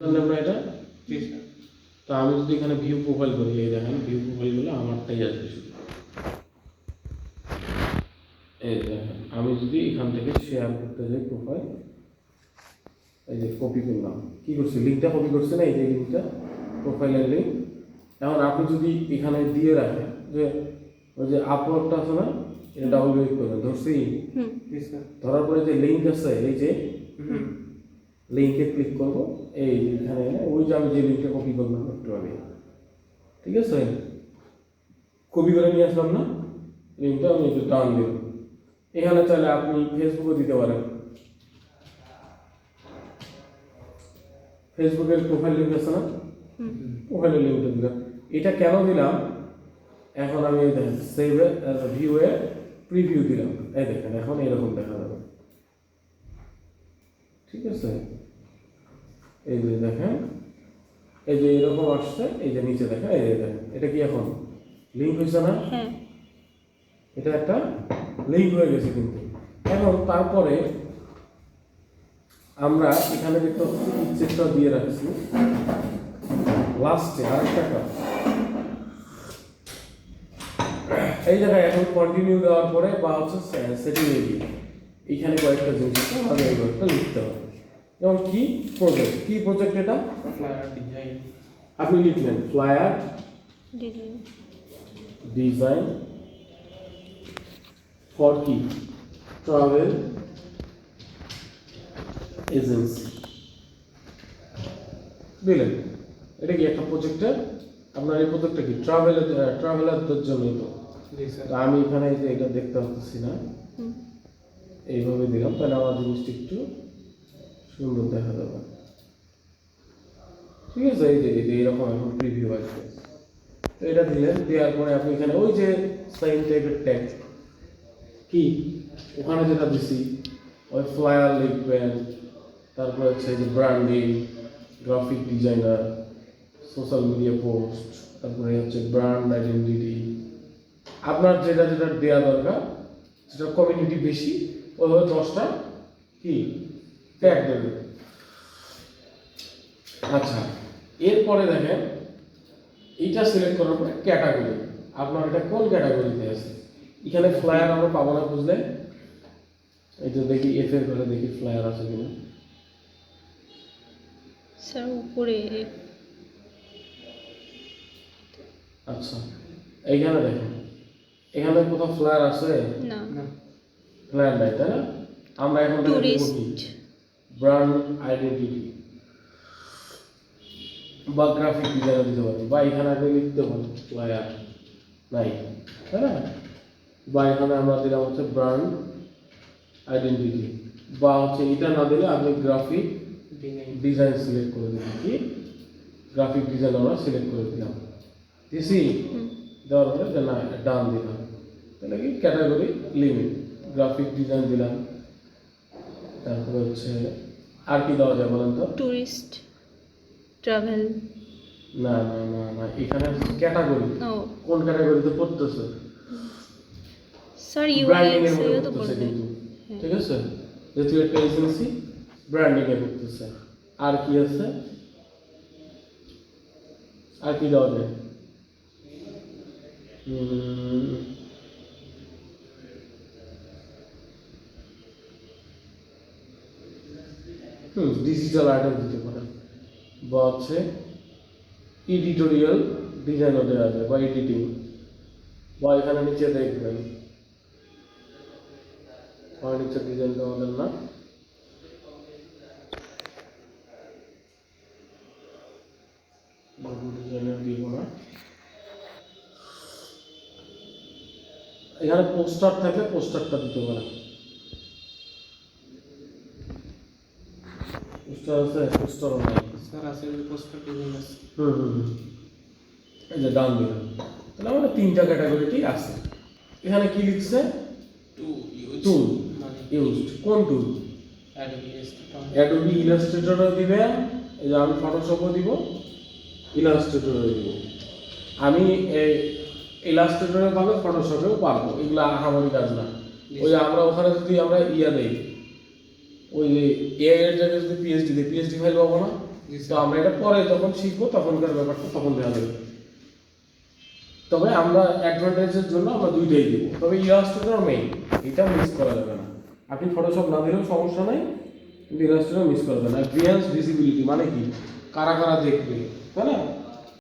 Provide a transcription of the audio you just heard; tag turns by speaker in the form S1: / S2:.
S1: আমরা এটা তো আমি যদি এখানে ভিউ প্রোফাইল করি, এই দেখেন ভিউ প্রোফাইল গুলো আমারটাই আসবে শুধু। এই দেখেন আমি যদি এখান থেকে শেয়ার করতে যাই প্রোফাইল, এই যে কপি করলাম, কি করছি লিঙ্কটা কপি করছে না, এই যে লিঙ্কটা প্রোফাইলের লিঙ্ক। এখন আপনি যদি এখানে দিয়ে রাখেন যে ওই যে আপলোডটা আছে না, এটা ডাবল ক্লিক করবেন, ধরছি ধরার পরে যে লিঙ্ক আছে, এই যে লিঙ্কে ক্লিক করব, এই এখানে ওই যে আমি যে লিঙ্কটা কপি করলাম একটু আগে, ঠিক আছে, কপি করে নিয়ে আসলাম না লিঙ্কটা, আমি একটু টান দিলাম। এখানে চাইলে আপনি ফেসবুকে দিতে পারেন, ফেসবুকের প্রোফাইল লিঙ্ক আছে না, প্রোফাইলের লিঙ্কটা দিলাম। এটা কেন দিলাম, এখন আমি এই দেখেন সেভ ভিউ এ প্রিভিউ দিলাম, এই দেখেন এখন এরকম দেখা যাবে, ঠিক আছে। এই যে দেখেন এই যে এরকম আসছে, এই যে নিচে দেখেন, এই যে দেখেন এটা কি এখন লিঙ্ক হয়েছে না, এটা একটা লিঙ্ক হয়ে গেছে। কিন্তু এখন তারপরে আমরা এখানে দেখতে চেষ্টা দিয়ে রাখছি লাস্টে আরেকটা কাজ, এই জায়গায় এখন কন্টিনিউ দেওয়ার পরে বা হচ্ছে সেটিং এ গিয়ে এইখানে কয়েকটা জিনিস আমাদের এই ঘরটা লিখতে হবে। যেমন কি প্রজেক্ট, কি প্রজেক্ট, এটা ফ্লায়ার ডিজাইন, আপনি লিখলেন ফ্লায়ার ডিজাইন ফর কি ট্রাভেল এজেন্সি দিলেন। এটা কি একটা প্রজেক্টের, আপনার এই প্রজেক্টটা কি ট্রাভেলারদের জন্য। তো আমি এখানে যে এটা দেখতে পাচ্ছি না, এইভাবে দিলাম, তাহলে আমার জিনিসটা একটু সুন্দর দেখা যাবে, ঠিক আছে। এই যে এইরকম এখন প্রিভিউ আসবে, তো এটা দিলেন, দেওয়ার পরে আপনি এখানে ওই যে সাইন টাইপের ট্যাগ কি ওখানে যেটা দিছি, ওই ফ্লায়ার লিখবেন, তারপরে হচ্ছে যে branding, graphic designer, social media post, তারপরে হচ্ছে ব্র্যান্ড আইডেন্টিটি, আপনার যেটা যেটা দেওয়া দরকার, যেটা কমিউনিটি বেশি, ওইভাবে 10টা কি ট্যাগ দেবে। আচ্ছা, এরপরে দেখেন এইটা সিলেক্ট করার পরে ক্যাটাগরি, আপনার এটা কোন ক্যাটাগরিতে আছে। এখানে ফ্লায়ার আমরা পাবো না বুঝলে, এই যে দেখি এফ এর ঘরে দেখি ফ্লায়ার আছে কিনা,
S2: স্যার উপরে।
S1: আচ্ছা এইখানে দেখেন, এখানে কোথাও ফ্লায়ার আছে
S2: না,
S1: ফ্লায়ার নাই, তাই না। আমরা এখন ব্র্যান্ড আইডেন্টিটি বা গ্রাফিক ডিজাইনার দিতে পারি, বা এখানে আপনি লিখতে পারেন ফ্লায়ার নাই, তাই না। বা এখানে আমরা দিলাম হচ্ছে ব্র্যান্ড আইডেন্টিটি, বা হচ্ছে এটা না দিলে আপনি গ্রাফিক ডিজাইন সিলেক্ট করে দিলাম, কি গ্রাফিক ডিজাইন আমরা সিলেক্ট করে দিলাম, দিছি দেওয়ার পরে না ডান দিলাম, তাহলে কি ক্যাটাগরি লিমিট গ্রাফিক ডিজাইন দিলাম। তারপরে হচ্ছে আর কি দেওয়া যায় বলেন তো,
S2: টুরিস্ট ট্রাভেল,
S1: না না না না এখানে ক্যাটাগরি কোন ক্যাটাগরিতে পড়তেছে,
S2: স্যার
S1: ব্র্যান্ডিং এর
S2: ইউএক্স
S1: মধ্যে
S2: এও তো
S1: পড়তেছে
S2: পড়বে,
S1: কিন্তু, ঠিক আছে, যেহেতু একটা এজেন্সি ব্র্যান্ডিং এ পড়তেছে। আর কি আছে, আর কি দেওয়া যায়, ডিজিটাল আর্টও দিতে পারেন, বা হচ্ছে এডিটোরিয়াল ডিজাইনও দেওয়া যায়, বা এডিটিং, বা এখানে নিচে দেখবেন ফার্নিচার ডিজাইন আমাদের না, ডিজাইনের দিব না। এখানে পোস্টার থাকলে পোস্টারটা দিতে পারেন, পোস্টার আছে, পোস্টারও নাই
S3: স্যার আছে পোস্টার ডিজাইন আছে।
S1: এই যে ডান দিলাম, তাহলে আমাদের 3টা ক্যাটাগরিটি আছে। এখানে কি লিখছে, টুল ইউজড, কোন টুল, অ্যাডোবি ইলাস্ট্রেটরও দিবে, এই যে আমি ফটোশপও দিব, ইলাস্ট্রেটরও দিব। আমি এই ইলাস্ট্রেটরে পাবো, ফটোশপেও পারবো, এগুলো আহামরি কাজ না। ওই আমরা ওখানে যদি আমরা ইয়া দেই, ওই যে এআই এর জায়গায় যদি পিএইচডি দিই, পিএইচডি ফাইল পাবো না,
S3: জি
S1: তো
S3: স্যার।
S1: আমরা এটা পরে যখন শিখবো তখনকার ব্যাপারটা তখন দেওয়া যাবে। তবে আমরা অ্যাডভান্টেজের জন্য আমরা দুইটাই দিব, তবে ইলাস্ট্রেটর মেইন, এটা মিস করা যাবে না। আপনি ফটোশপ না দিলেও সমস্যা নাই, কিন্তু ইলাস্ট্রেটর মিস করা যাবে না। অ্যাডভান্স ভিজিবিলিটি মানে কি, কারা কারা দেখবে, তাই না?